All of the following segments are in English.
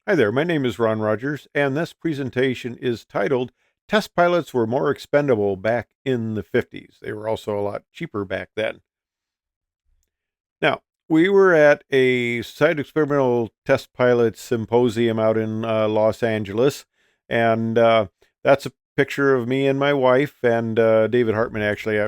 Hi there, my name is Ron Rogers, and this presentation is titled Test Pilots Were More Expendable Back in the 50s. They were also a lot cheaper back then. Now, we were at a Site Experimental Test Pilots Symposium out in Los Angeles, and that's a picture of me and my wife and David Hartman. Actually,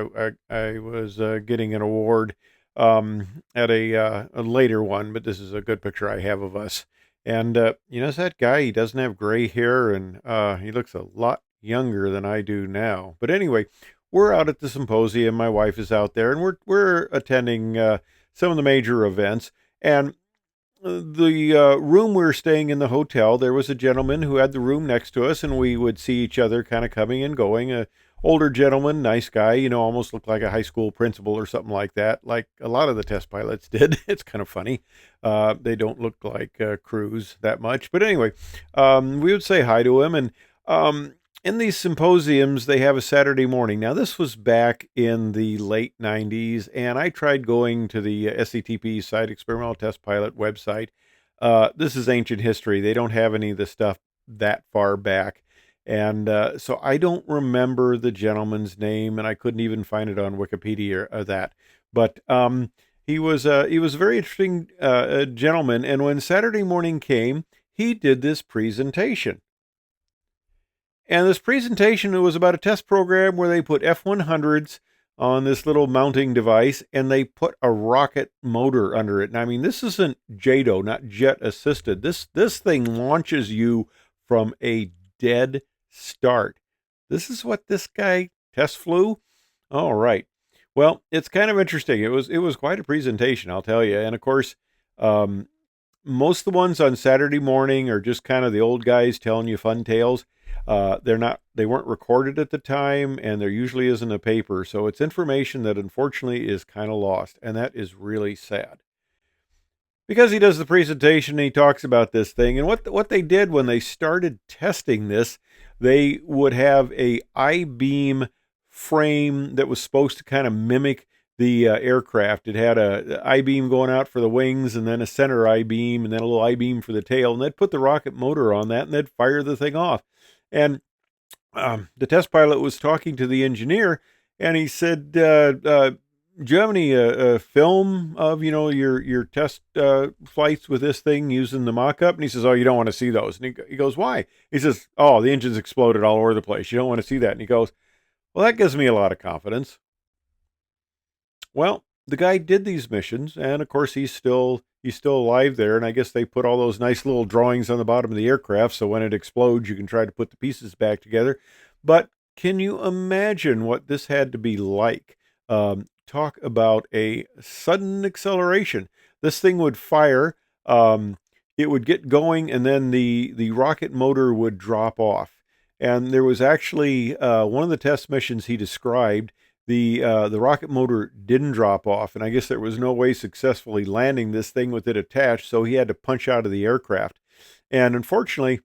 I was getting an award at a later one, but this is a good picture I have of us. And that guy, he doesn't have gray hair, and he looks a lot younger than I do now. But anyway, we're out at the symposium. My wife is out there, and we're attending some of the major events. And the room we were staying in the hotel, there was a gentleman who had the room next to us, and we would see each other kind of coming and going. A older gentleman, nice guy, almost looked like a high school principal or something like that, like a lot of the test pilots did. It's kind of funny. They don't look like crews that much. But anyway, we would say hi to him, and in these symposiums, they have a Saturday morning. Now, this was back in the late 90s, and I tried going to the SCTP Site Experimental Test Pilot website. This is ancient history. They don't have any of the stuff that far back. And so I don't remember the gentleman's name, and I couldn't even find it on Wikipedia or that. But he was a very interesting gentleman, and when Saturday morning came, he did this presentation. And this presentation, it was about a test program where they put F-100s on this little mounting device, and they put a rocket motor under it. And I mean, this isn't JATO, not jet assisted. This thing launches you from a dead start. This is what this guy test flew. All right. Well, it's kind of interesting. It was quite a presentation, I'll tell you. And of course, um, most of the ones on Saturday morning are just kind of the old guys telling you fun tales. They weren't recorded at the time, and there usually isn't a paper, so it's information that unfortunately is kind of lost, and that is really sad. Because he does the presentation, he talks about this thing, and what they did when they started testing this, they would have a I-beam frame that was supposed to kind of mimic the aircraft. It had a I-beam going out for the wings, and then a center I-beam, and then a little I-beam for the tail, and they'd put the rocket motor on that, and they'd fire the thing off. And the test pilot was talking to the engineer, and he said, "Do you have any film of your test flights with this thing using the mock-up?" And he says, "Oh, you don't want to see those." And he goes, "Why?" He says, "Oh, the engine's exploded all over the place. You don't want to see that." And he goes, "Well, that gives me a lot of confidence." Well, the guy did these missions, and of course he's still alive there. And I guess they put all those nice little drawings on the bottom of the aircraft, so when it explodes, you can try to put the pieces back together. But can you imagine what this had to be like? Talk about a sudden acceleration. This thing would fire. It would get going, and then the rocket motor would drop off. And there was actually one of the test missions he described, the rocket motor didn't drop off, and I guess there was no way successfully landing this thing with it attached, so he had to punch out of the aircraft. And unfortunately,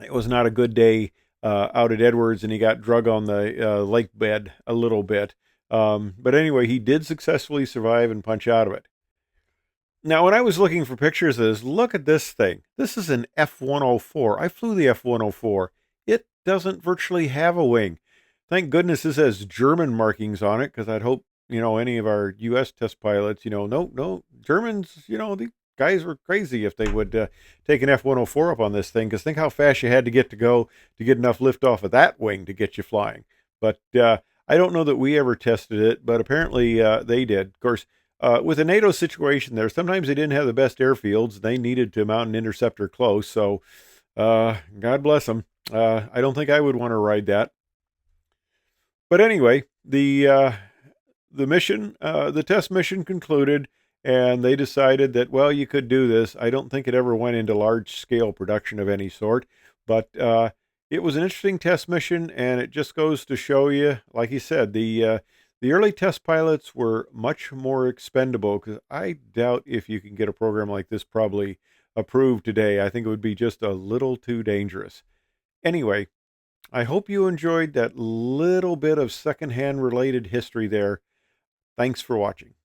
it was not a good day out at Edwards, and he got drug on the lake bed a little bit. But anyway, he did successfully survive and punch out of it. Now, when I was looking for pictures of this, look at this thing. This is an F-104. I flew the F-104. It doesn't virtually have a wing. Thank goodness this has German markings on it, because I'd hope, any of our U.S. test pilots, no, Germans, the guys were crazy if they would take an F-104 up on this thing, because think how fast you had to get to get enough lift off of that wing to get you flying. But I don't know that we ever tested it, but apparently they did. Of course, with the NATO situation there, sometimes they didn't have the best airfields. They needed to mount an interceptor close, so God bless them. I don't think I would want to ride that. But anyway, the test mission concluded, and they decided that, well, you could do this. I don't think it ever went into large scale production of any sort, but it was an interesting test mission, and it just goes to show you, like you said, the early test pilots were much more expendable, because I doubt if you can get a program like this probably approved today. I think it would be just a little too dangerous. Anyway, I hope you enjoyed that little bit of secondhand related history there. Thanks for watching.